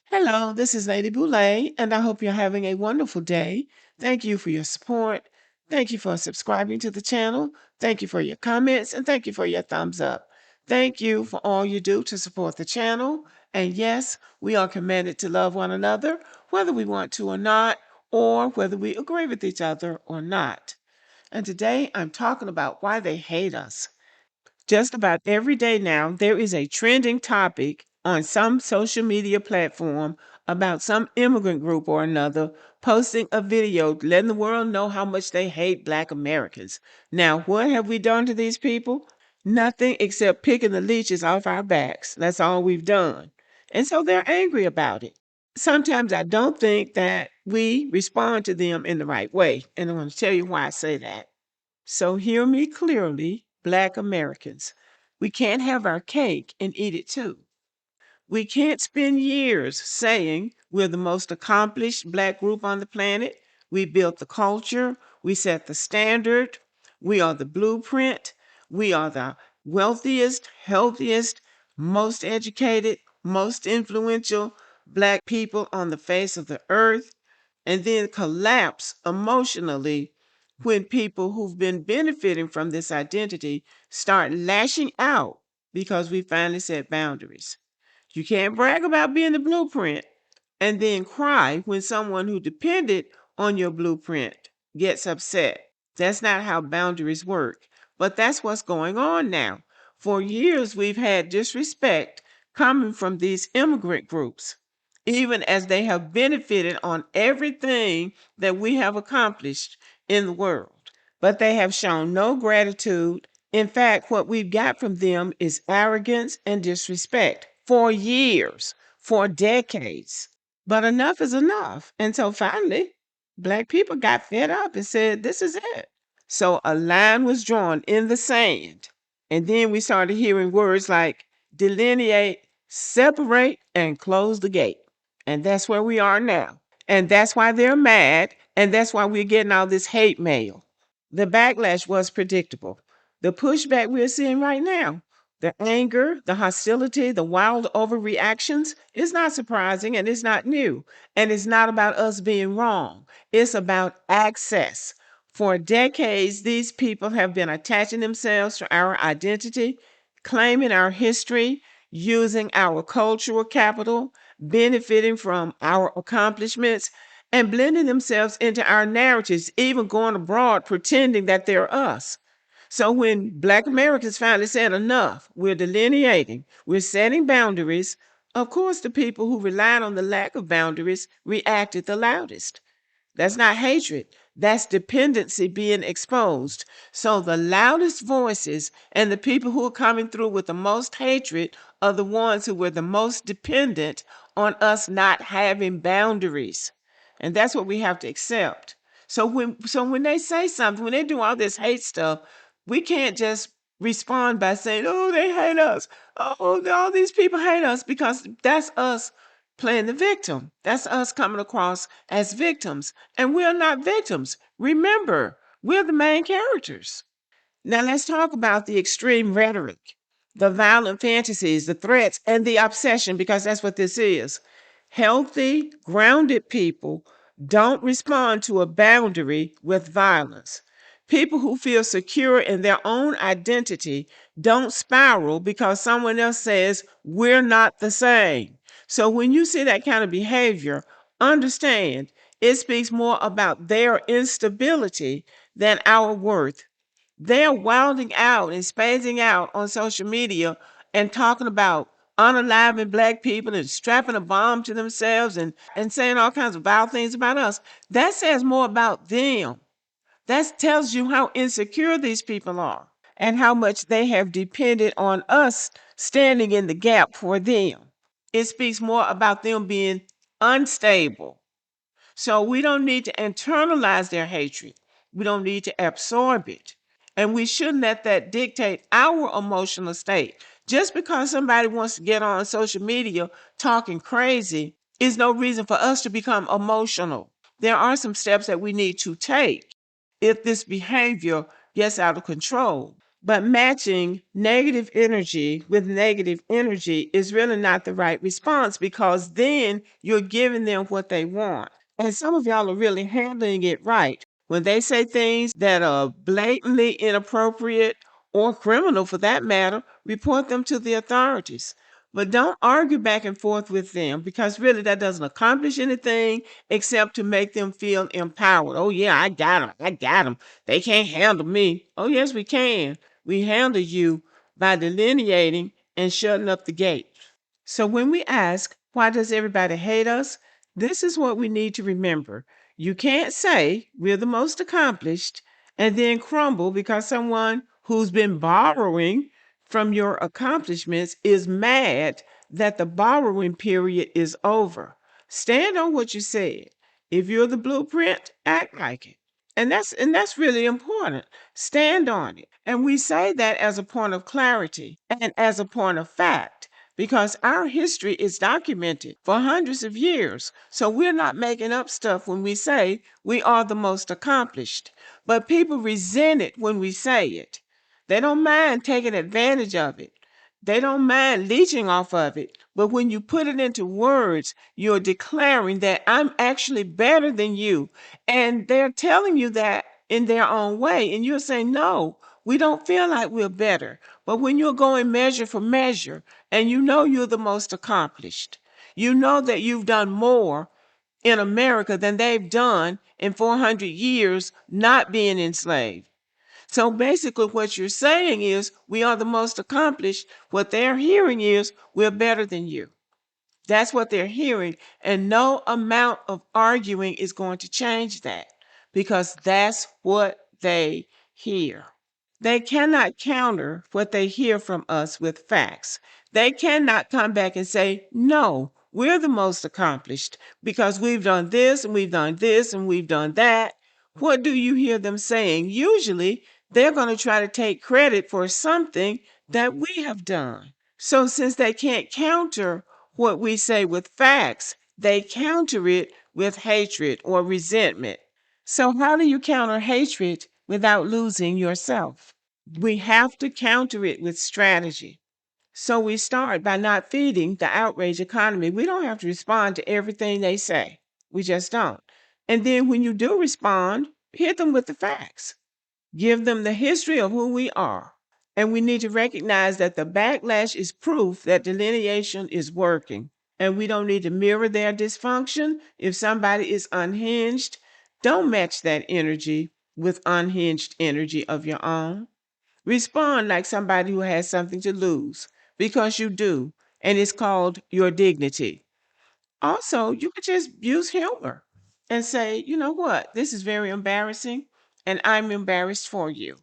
Hello, this is Lady Boulay, and I hope you're having a wonderful day. Thank you for your support. Thank you for subscribing to the channel. Thank you for your comments, and thank you for your thumbs up. Thank you for all you do to support the channel. And yes, we are commanded to love one another, whether we want to or not, or whether we agree with each other or not. And today I'm talking about why they hate us. Just about every day now, there is a trending topic on some social media platform about some immigrant group or another posting a video letting the world know how much they hate Black Americans. Now, what have we done to these people? Nothing except picking the leeches off our backs. That's all we've done. And so they're angry about it. Sometimes I don't think that we respond to them in the right way. And I'm going to tell you why I say that. So hear me clearly, Black Americans. We can't have our cake and eat it too. We can't spend years saying we're the most accomplished Black group on the planet. We built the culture. We set the standard. We are the blueprint. We are the wealthiest, healthiest, most educated, most influential Black people on the face of the earth, and then collapse emotionally when people who've been benefiting from this identity start lashing out because we finally set boundaries. You can't brag about being the blueprint and then cry when someone who depended on your blueprint gets upset. That's not how boundaries work. But that's what's going on now. For years, we've had disrespect coming from these immigrant groups, even as they have benefited on everything that we have accomplished in the world. But they have shown no gratitude. In fact, what we've got from them is arrogance and disrespect for years, for decades. But enough is enough. And so finally, Black people got fed up and said, this is it. So a line was drawn in the sand. And then we started hearing words like delineate, separate, and close the gate. And that's where we are now. And that's why they're mad. And that's why we're getting all this hate mail. The backlash was predictable. The pushback we're seeing right now, the anger, the hostility, the wild overreactions is not surprising and it's not new. And it's not about us being wrong. It's about access. For decades, these people have been attaching themselves to our identity, claiming our history, using our cultural capital, benefiting from our accomplishments, and blending themselves into our narratives, even going abroad pretending that they're us. So when Black Americans finally said enough, we're delineating, we're setting boundaries, of course, the people who relied on the lack of boundaries reacted the loudest. That's not hatred. That's dependency being exposed. So the loudest voices and the people who are coming through with the most hatred are the ones who were the most dependent on us not having boundaries. And that's what we have to accept. So when they say something, when they do all this hate stuff, we can't just respond by saying, "Oh, they hate us. Oh, all these people hate us," because that's us playing the victim. That's us coming across as victims. And we're not victims. Remember, we're the main characters. Now let's talk about the extreme rhetoric, the violent fantasies, the threats, and the obsession, because that's what this is. Healthy, grounded people don't respond to a boundary with violence. People who feel secure in their own identity don't spiral because someone else says, we're not the same. So when you see that kind of behavior, understand it speaks more about their instability than our worth. They're wilding out and spacing out on social media and talking about unaliving black people and strapping a bomb to themselves and saying all kinds of vile things about us. That says more about them. That tells you how insecure these people are and how much they have depended on us standing in the gap for them. It speaks more about them being unstable. So we don't need to internalize their hatred. We don't need to absorb it. And we shouldn't let that dictate our emotional state. Just because somebody wants to get on social media talking crazy is no reason for us to become emotional. There are some steps that we need to take if this behavior gets out of control. But matching negative energy with negative energy is really not the right response, because then you're giving them what they want. And some of y'all are really handling it right. When they say things that are blatantly inappropriate or criminal for that matter, report them to the authorities. But don't argue back and forth with them, because really that doesn't accomplish anything except to make them feel empowered. Oh, yeah, I got them. I got them. They can't handle me. Oh, yes, we can. We handle you by delineating and shutting up the gate. So when we ask, why does everybody hate us? This is what we need to remember. You can't say we're the most accomplished and then crumble because someone who's been borrowing from your accomplishments is mad that the borrowing period is over. Stand on what you said. If you're the blueprint, act like it. And that's really important. Stand on it. And we say that as a point of clarity and as a point of fact, because our history is documented for hundreds of years. So we're not making up stuff when we say we are the most accomplished. But people resent it when we say it. They don't mind taking advantage of it. They don't mind leeching off of it. But when you put it into words, you're declaring that I'm actually better than you. And they're telling you that in their own way. And you're saying, no, we don't feel like we're better. But when you're going measure for measure and you know you're the most accomplished, you know that you've done more in America than they've done in 400 years not being enslaved. So basically, what you're saying is, we are the most accomplished. What they're hearing is, we're better than you. That's what they're hearing. And no amount of arguing is going to change that, because that's what they hear. They cannot counter what they hear from us with facts. They cannot come back and say, no, we're the most accomplished because we've done this and we've done this and we've done that. What do you hear them saying? Usually, they're going to try to take credit for something that we have done. So, since they can't counter what we say with facts, they counter it with hatred or resentment. So, how do you counter hatred without losing yourself? We have to counter it with strategy. So, we start by not feeding the outrage economy. We don't have to respond to everything they say. We just don't. And then when you do respond, hit them with the facts. Give them the history of who we are. And we need to recognize that the backlash is proof that delineation is working. And we don't need to mirror their dysfunction. If somebody is unhinged, don't match that energy with unhinged energy of your own. Respond like somebody who has something to lose, because you do, and it's called your dignity. Also, you could just use humor and say, you know what, this is very embarrassing, and I'm embarrassed for you.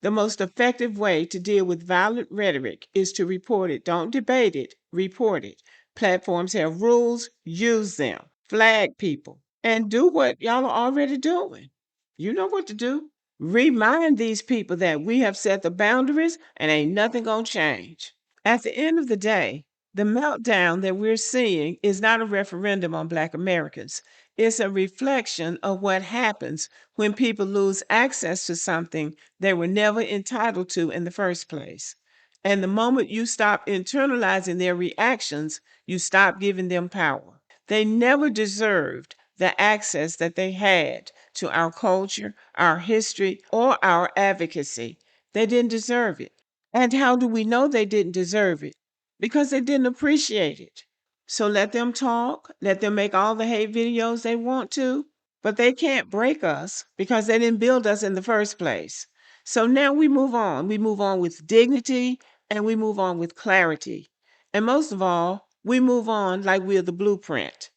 The most effective way to deal with violent rhetoric is to report it. Don't debate it, report it. Platforms have rules, use them. Flag people, and do what y'all are already doing. You know what to do. Remind these people that we have set the boundaries and ain't nothing gonna change. At the end of the day, the meltdown that we're seeing is not a referendum on Black Americans. It's a reflection of what happens when people lose access to something they were never entitled to in the first place. And the moment you stop internalizing their reactions, you stop giving them power. They never deserved the access that they had to our culture, our history, or our advocacy. They didn't deserve it. And how do we know they didn't deserve it? Because they didn't appreciate it. So let them talk, let them make all the hate videos they want to, but they can't break us because they didn't build us in the first place. So now we move on. We move on with dignity and we move on with clarity. And most of all, we move on like we're the blueprint.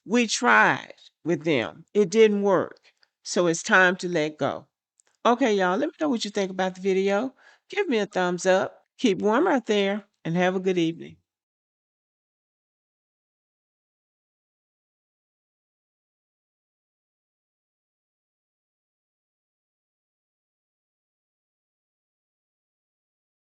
We tried with them, it didn't work. So it's time to let go. Okay, y'all, let me know what you think about the video. Give me a thumbs up. Keep warm out there and have a good evening.